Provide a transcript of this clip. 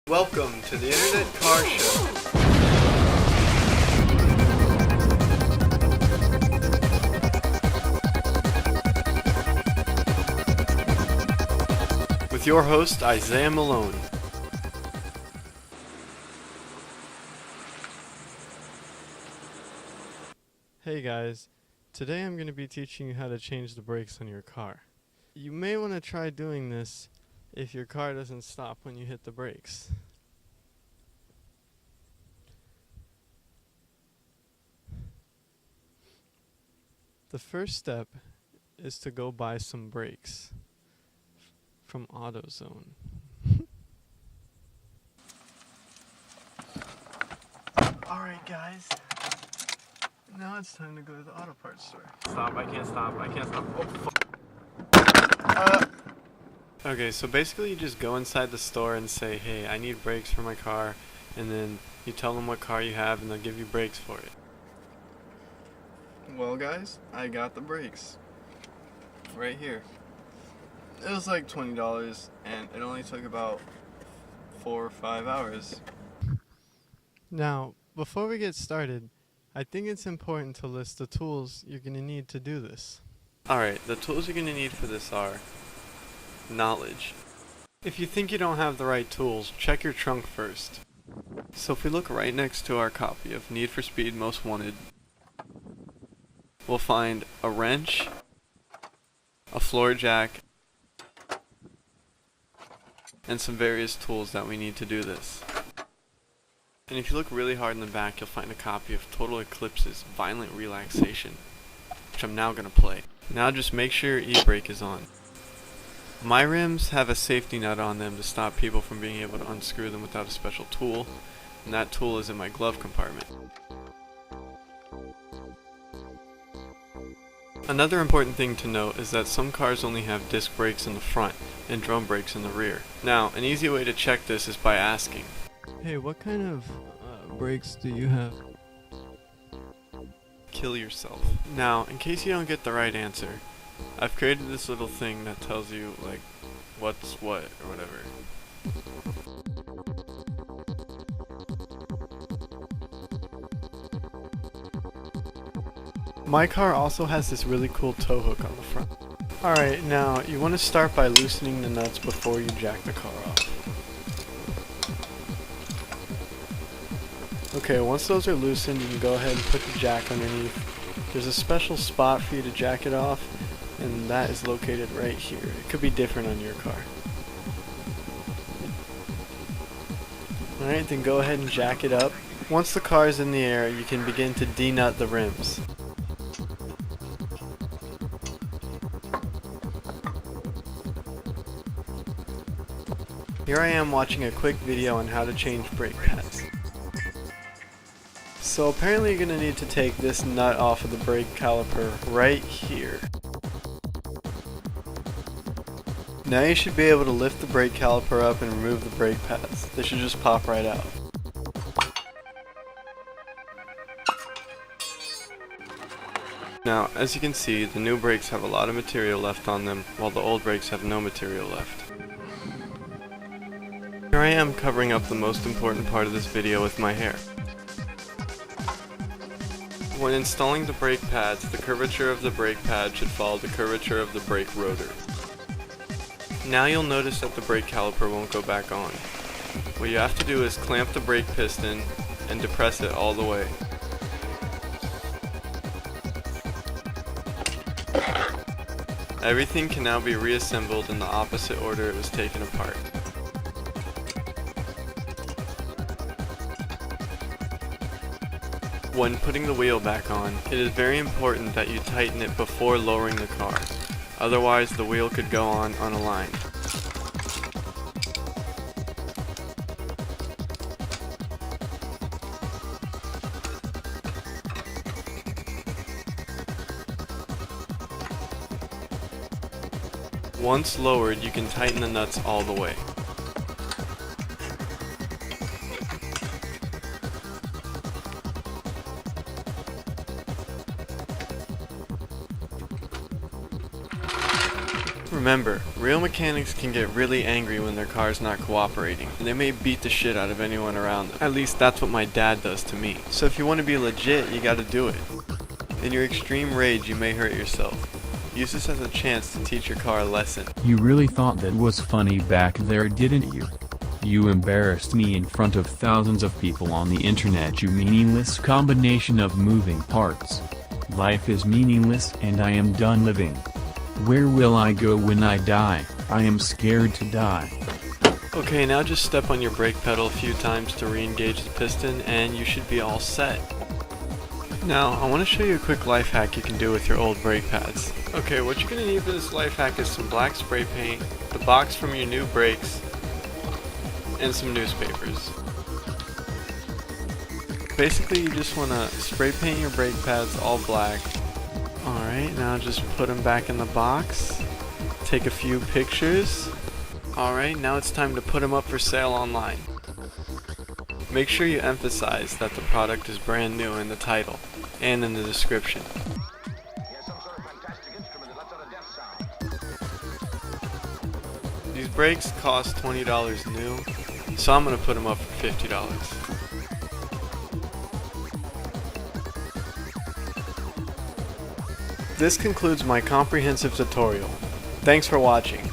Welcome to the Internet Car Show. With your host, Isaiah Malone. Hey guys, today I'm going to be teaching you how to change the brakes on your car. You may want to try doing this if your car doesn't stop when you hit the brakes. The first step is to go buy some brakes from AutoZone. Alright guys, now it's time to go to the auto parts store. Stop, I can't stop. Oh fuck. Okay, so basically you just go inside the store and say, hey, I need brakes for my car, and then you tell them what car you have and they'll give you brakes for it. Well guys, I got the brakes. Right here. It was like $20 and it only took about 4 or 5 hours. Now, before we get started, I think it's important to list the tools you're going to need to do this. Alright, the tools you're going to need for this are knowledge. If you think you don't have the right tools, check your trunk first. So if we look right next to our copy of Need for Speed Most Wanted, we'll find a wrench, a floor jack, and some various tools that we need to do this. And if you look really hard in the back, you'll find a copy of Total Eclipse's Violent Relaxation, which I'm now going to play. Now just make sure your e-brake is on. My rims have a safety nut on them to stop people from being able to unscrew them without a special tool, and that tool is in my glove compartment. Another important thing to note is that some cars only have disc brakes in the front and drum brakes in the rear. Now, an easy way to check this is by asking, hey, what kind of brakes do you have? Kill yourself. Now, in case you don't get the right answer, I've created this little thing that tells you, like, what's what, or whatever. My car also has this really cool tow hook on the front. Alright, now, you want to start by loosening the nuts before you jack the car off. Okay, once those are loosened, you can go ahead and put the jack underneath. There's a special spot for you to jack it off, and that is located right here. It could be different on your car. Alright, then go ahead and jack it up. Once the car is in the air, you can begin to denut the rims. Here I am watching a quick video on how to change brake pads. So apparently you're going to need to take this nut off of the brake caliper right here. Now you should be able to lift the brake caliper up and remove the brake pads. They should just pop right out. Now, as you can see, the new brakes have a lot of material left on them, while the old brakes have no material left. Here I am covering up the most important part of this video with my hair. When installing the brake pads, the curvature of the brake pad should follow the curvature of the brake rotor. Now you'll notice that the brake caliper won't go back on. What you have to do is clamp the brake piston and depress it all the way. Everything can now be reassembled in the opposite order it was taken apart. When putting the wheel back on, it is very important that you tighten it before lowering the car. Otherwise, the wheel could go on unaligned. Once lowered, you can tighten the nuts all the way. Remember, real mechanics can get really angry when their car's not cooperating, and they may beat the shit out of anyone around them. At least that's what my dad does to me. So if you want to be legit, you gotta do it. In your extreme rage, you may hurt yourself. Use this as a chance to teach your car a lesson. You really thought that was funny back there, didn't you? You embarrassed me in front of thousands of people on the internet, you meaningless combination of moving parts. Life is meaningless and I am done living. Where will I go when I die? I am scared to die. Okay, now just step on your brake pedal a few times to re-engage the piston and you should be all set. Now, I want to show you a quick life hack you can do with your old brake pads. Okay, what you're going to need for this life hack is some black spray paint, the box from your new brakes, and some newspapers. Basically, you just want to spray paint your brake pads all black. Alright, now just put them back in the box. Take a few pictures. Alright, now it's time to put them up for sale online. Make sure you emphasize that the product is brand new in the title and in the description. These brakes cost $20 new, so I'm going to put them up for $50. This concludes my comprehensive tutorial. Thanks for watching.